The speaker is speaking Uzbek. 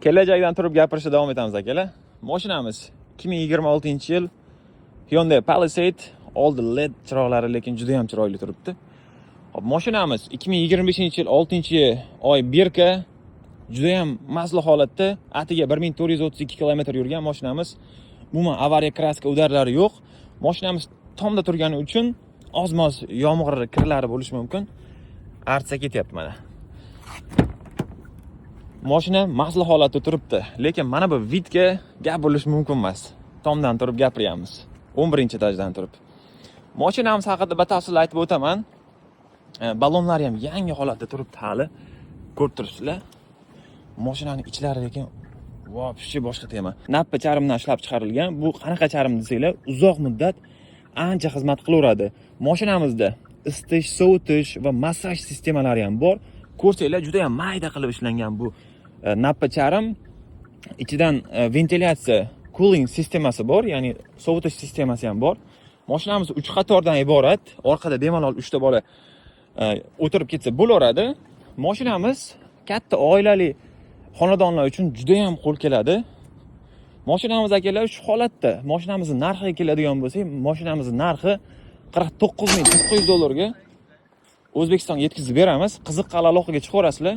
Kelajakdan turib gapirishda davom etamiz akalar. Mashinamiz 2026-yil Hyundai Palisade, oldi LED chiroqlari lekin juda ham chiroyli turibdi. Hop, mashinamiz 2025-yil 6-oy birka, juda ham mazli holatda, atiga 1432 km yurgan mashinamiz. Umuman avariya, kraska udarlari yo'q. Mashinamiz tomda turgani uchun oz-moz yomg'ir kirlari bo'lishi mumkin. Artsa ketyapti mana. Mashina mazli holatda turibdi, lekin mana bu vidga gap bo'lishi mumkin emas. Tomdan turib gapiryapmiz. 11-etajdan turib. Mashinamiz haqida batafsil aytib o'taman. Balonlari ham yangi holatda turibdi hali. Ko'rib turibsizlar. Mashinaning ichlari lekin voобще boshqa tema. Nappa charmdan ishlab chiqarilgan. Bu qanaqa charm desanglar, uzoq muddat ancha xizmat qilaveradi. Mashinamizda isitish, sovutish va massaj sistemalari ham bor. Ko'rsanglar, juda ham mayda qilib ishlangan bu nappa charm. Ichidan ventilyatsiya, cooling sistemasi bor, ya'ni sovutish sistemasi ham bor. Mashinamiz 3 qatordan iborat. Orqada bemalol 3 ta bola o'tirib ketsa bo'laveradi. Mashinamiz katta oilali xonadonlar uchun juda ham qo'l keladi. Mashinamiz akalar shu holatda. Mashinamizning narxiga keladigan bo'lsak, mashinamizning narxi 49.900 dollarga O'zbekistonga yetkazib beramiz. Qiziqqan aloqaga chiqaverasizlar.